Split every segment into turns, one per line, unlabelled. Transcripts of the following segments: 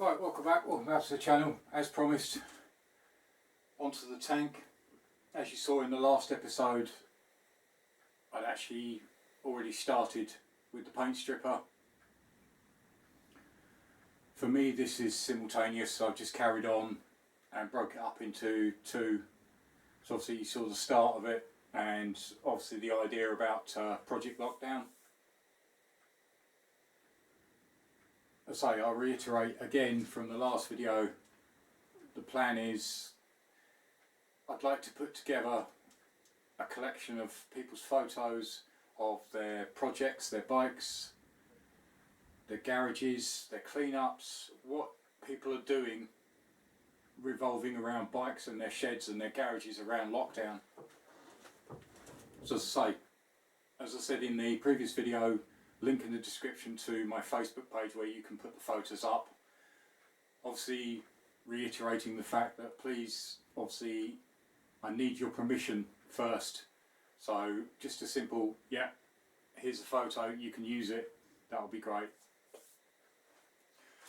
Right, welcome back. Welcome back to the channel. As promised, onto the tank. As you saw in the last episode, I'd actually already started with the paint stripper. For me, this is simultaneous, so I've just carried on and broke it up into two. So obviously you saw the start of it, and obviously the idea about Project Lockdown. As I say, I'll reiterate again from the last video, the plan is I'd like to put together a collection of people's photos of their projects, their bikes, their garages, their cleanups, what people are doing revolving around bikes and their sheds and their garages around lockdown. So as I said in the previous video, link in the description to my Facebook page where you can put the photos up. Obviously reiterating the fact that please, obviously I need your permission first. So just a simple, yeah, here's a photo, you can use it, that would be great.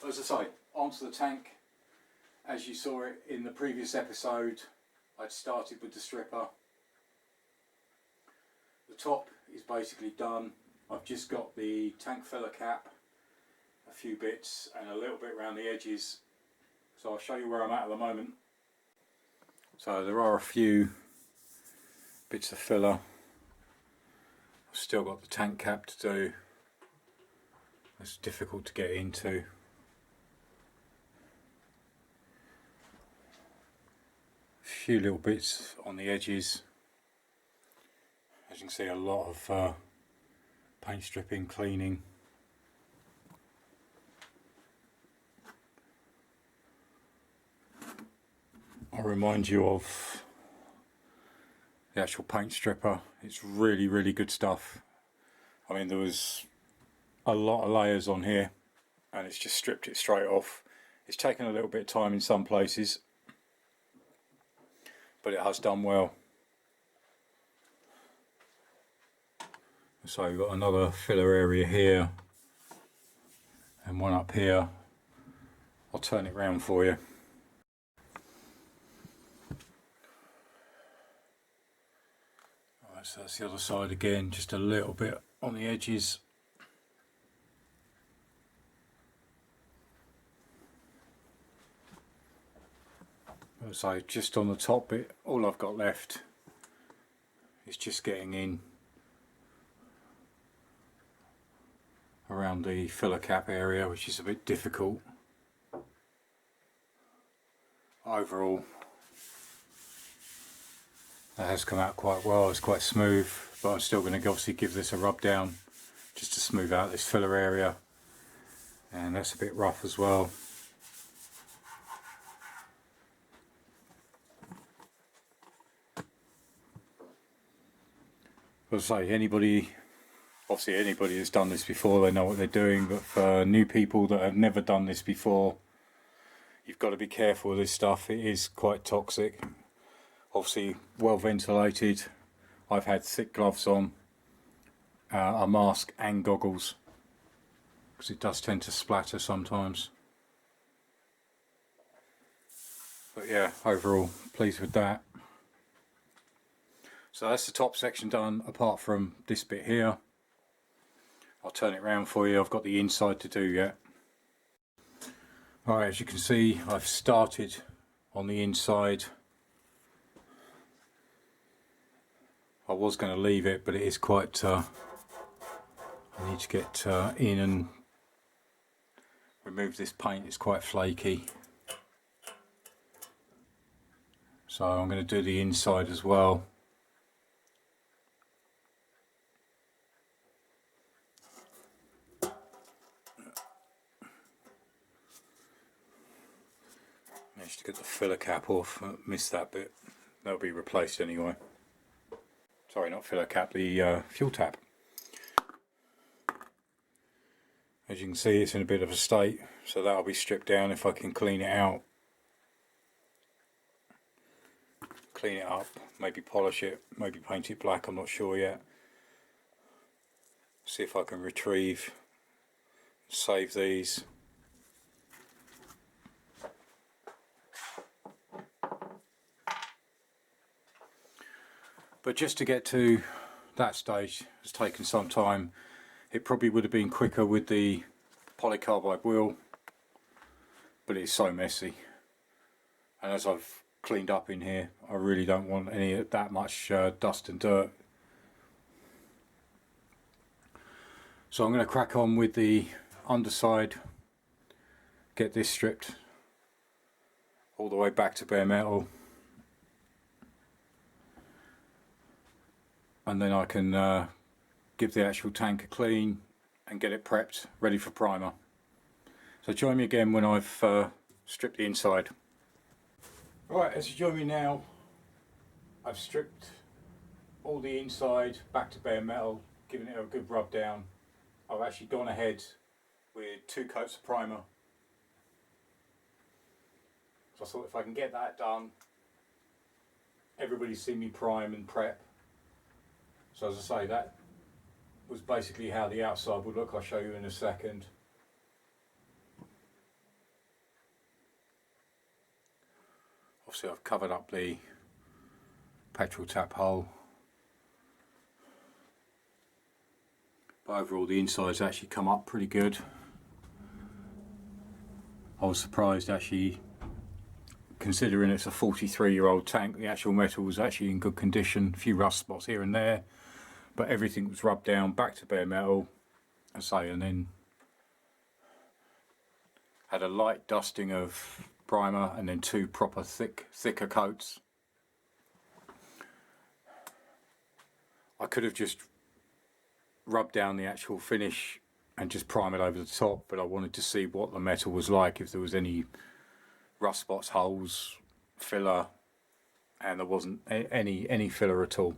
As I say, onto the tank. As you saw it in the previous episode, I'd started with the stripper. The top is basically done. I've just got the tank filler cap, a few bits and a little bit around the edges. So I'll show you where I'm at the moment. So there are a few bits of filler. I've still got the tank cap to do. It's difficult to get into. A few little bits on the edges. As you can see, a lot of paint stripping, cleaning. I'll remind you of the actual paint stripper. It's really good stuff. I mean, there was a lot of layers on here and it's just stripped it straight off. It's taken a little bit of time in some places, but it has done well. So you've got another filler area here and one up here. I'll turn it round for you. Alright, so that's the other side again, just a little bit on the edges. So just on the top bit, all I've got left is just getting in around the filler cap area, which is a bit difficult. Overall, that has come out quite well. It's quite smooth, but I'm still going to obviously give this a rub down just to smooth out this filler area, and that's a bit rough as well. As I say, anybody that's done this before, they know what they're doing, but for new people that have never done this before, you've got to be careful with this stuff. It is quite toxic. Obviously well ventilated. I've had thick gloves on, a mask and goggles, because it does tend to splatter sometimes. But yeah, overall pleased with that. So that's the top section done, apart from this bit here. I'll turn it round for you. I've got the inside to do yet. Alright, as you can see, I've started on the inside. I was going to leave it, but it is quite I need to get in and remove this paint. It's quite flaky, so I'm going to do the inside as well. Managed to get the filler cap off. Missed that bit. That'll be replaced anyway. Sorry, not filler cap, the fuel tap. As you can see, it's in a bit of a state, so that'll be stripped down if I can clean it out. Clean it up, maybe polish it, maybe paint it black, I'm not sure yet. See if I can retrieve, save these. But just to get to that stage has taken some time. It probably would have been quicker with the polycarbide wheel, but it's so messy. And as I've cleaned up in here, I really don't want that much dust and dirt. So I'm going to crack on with the underside, get this stripped all the way back to bare metal, and then I can give the actual tank a clean and get it prepped, ready for primer. So join me again when I've stripped the inside. Right, as you join me now, I've stripped all the inside back to bare metal, giving it a good rub down. I've actually gone ahead with 2 coats of primer. So I thought if I can get that done, everybody's seen me prime and prep. So as I say, that was basically how the outside would look. I'll show you in a second. Obviously I've covered up the petrol tap hole, but overall the inside's actually come up pretty good. I was surprised actually, considering it's a 43-year-old tank, the actual metal was actually in good condition. A few rust spots here and there, but everything was rubbed down back to bare metal, and then had a light dusting of primer and then 2 proper thicker coats. I could have just rubbed down the actual finish and just prime it over the top, but I wanted to see what the metal was like, if there was any rust spots, holes, filler, and there wasn't any filler at all.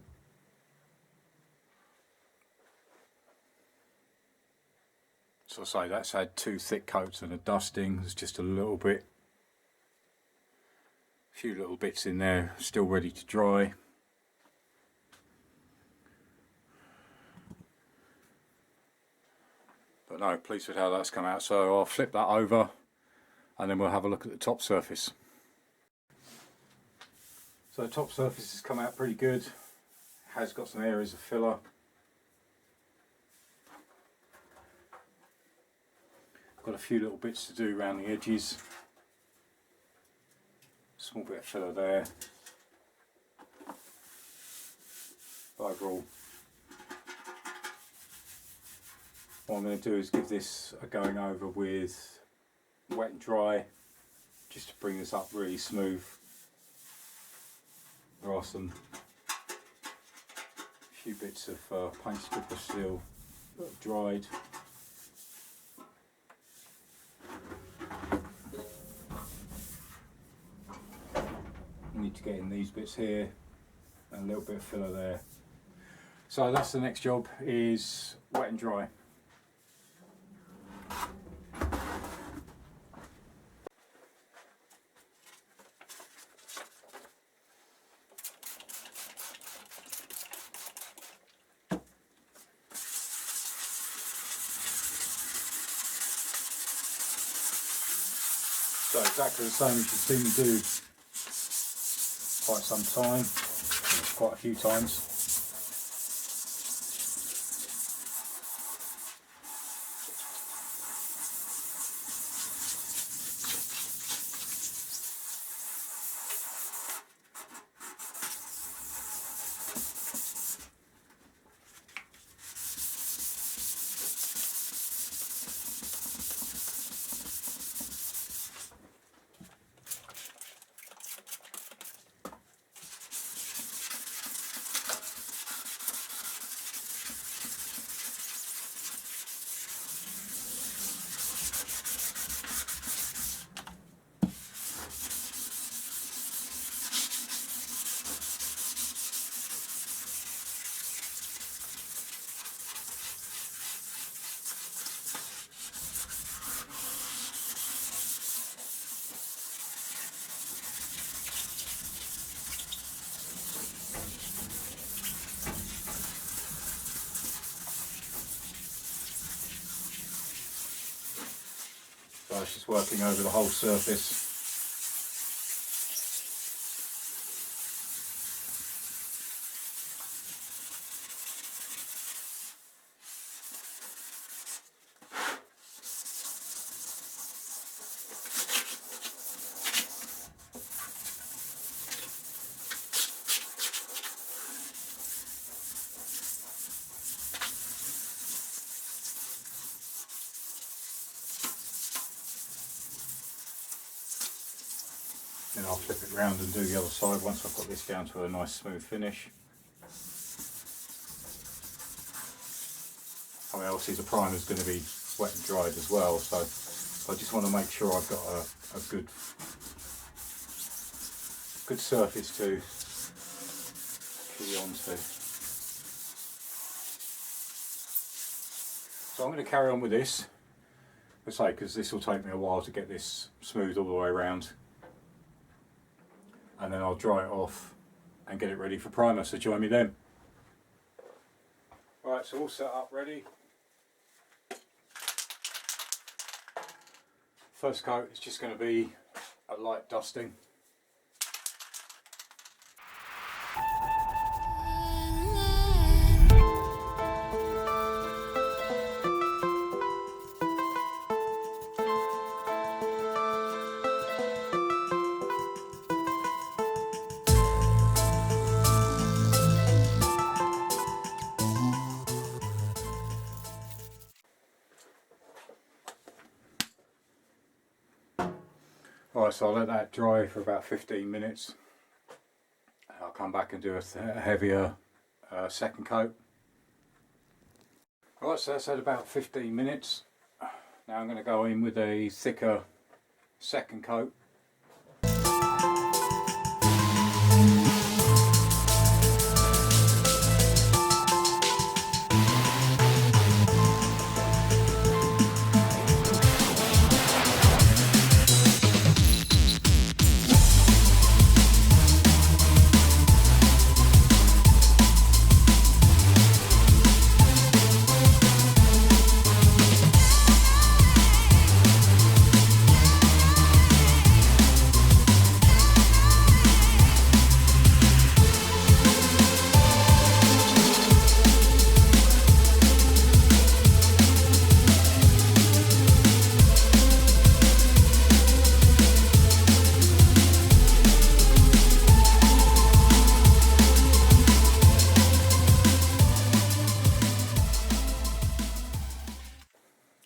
So I say that's had 2 thick coats and a dusting. There's just a little bit, a few little bits in there still ready to dry. But no, pleased with how that's come out. So I'll flip that over and then we'll have a look at the top surface. So the top surface has come out pretty good. Has got some areas of filler. Got a few little bits to do around the edges. Small bit of filler there. But overall, what I'm going to do is give this a going over with wet and dry, just to bring this up really smooth. There are some few bits of paint stripper still dried. Need to get in these bits here and a little bit of filler there. So that's the next job, is wet and dry. So exactly the same as you've seen me do quite some time, quite a few times. So it's just working over the whole surface. Then I'll flip it round and do the other side once I've got this down to a nice smooth finish. I mean, obviously the primer is going to be wet and dried as well, so I just want to make sure I've got a good surface to key onto. So I'm going to carry on with this, as I say, because this will take me a while to get this smooth all the way around, and then I'll dry it off and get it ready for primer, so join me then. Right, so all set up, ready. First coat is just going to be a light dusting. Alright, so I'll let that dry for about 15 minutes. I'll come back and do a heavier second coat. Alright, so that's at about 15 minutes. Now I'm going to go in with a thicker second coat.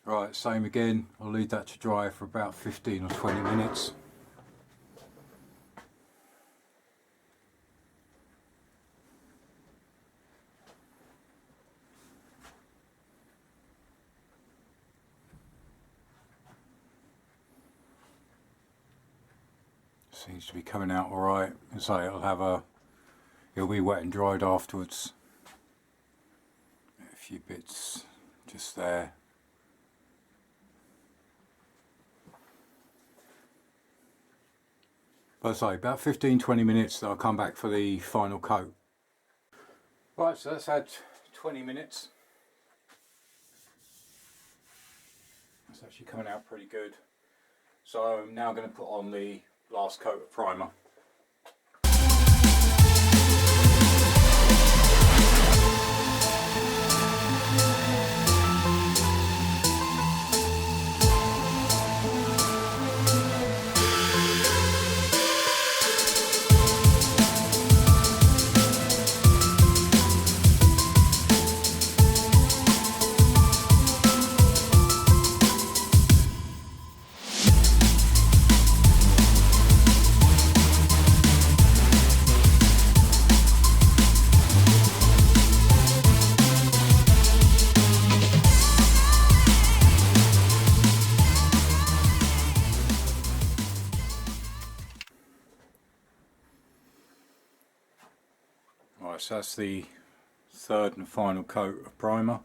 Right, same again, I'll leave that to dry for about 15 or 20 minutes. Seems to be coming out alright. So it'll be wet and dried afterwards. A few bits just there. But I say about 15-20 minutes, I'll come back for the final coat. Right, so that's had 20 minutes. That's actually coming out pretty good. So I'm now going to put on the last coat of primer. Right, so that's the third and final coat of primer.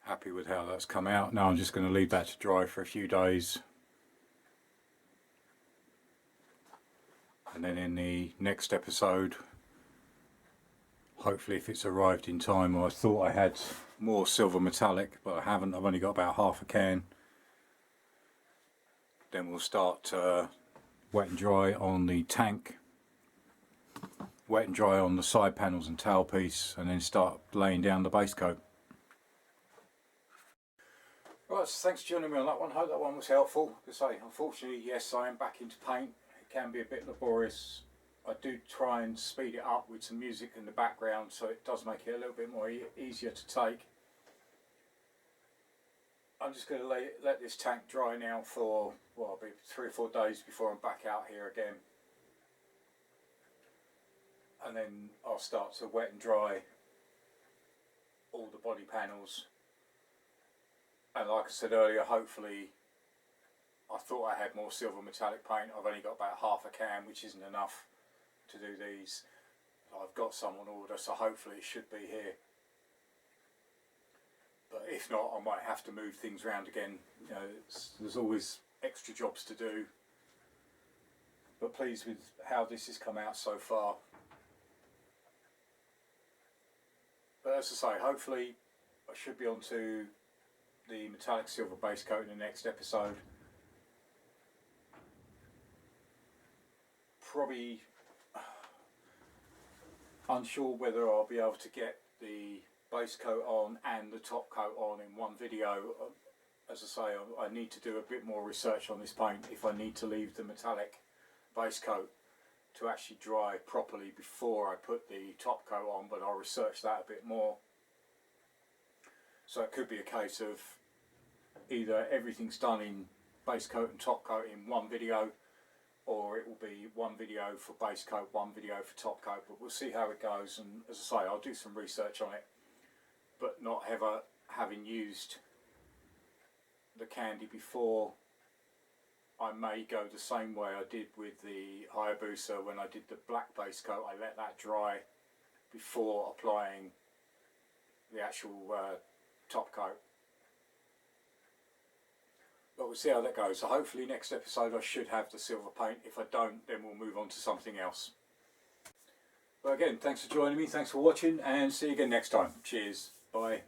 Happy with how that's come out. Now I'm just going to leave that to dry for a few days. And then in the next episode, hopefully if it's arrived in time, I thought I had more silver metallic, but I haven't. I've only got about half a can. Then we'll start wet and dry on the tank, wet and dry on the side panels and tailpiece, and then start laying down the base coat. Right, so thanks for joining me on that one. Hope that one was helpful. To say, unfortunately, yes, I am back into paint. It can be a bit laborious. I do try and speed it up with some music in the background, so it does make it a little bit more easier to take. I'm just going to let this tank dry now for, well, it'll be 3 or 4 days before I'm back out here again. And then I'll start to wet and dry all the body panels. And like I said earlier, hopefully, I thought I had more silver metallic paint. I've only got about half a can, which isn't enough to do these. I've got some on order, so hopefully it should be here. But if not, I might have to move things around again. You know, there's always extra jobs to do. But pleased with how this has come out so far. But as I say, hopefully I should be on to the metallic silver base coat in the next episode. Probably unsure whether I'll be able to get the base coat on and the top coat on in one video. As I say, I need to do a bit more research on this paint if I need to leave the metallic base coat to actually dry properly before I put the top coat on, but I'll research that a bit more. So it could be a case of either everything's done in base coat and top coat in one video, or it will be one video for base coat, one video for top coat, but we'll see how it goes. And as I say, I'll do some research on it, but not ever having used the candy before, I may go the same way I did with the Hayabusa when I did the black base coat. I let that dry before applying the actual top coat. But we'll see how that goes. So hopefully next episode I should have the silver paint. If I don't, then we'll move on to something else. But again, thanks for joining me, thanks for watching, and see you again next time. Cheers, bye.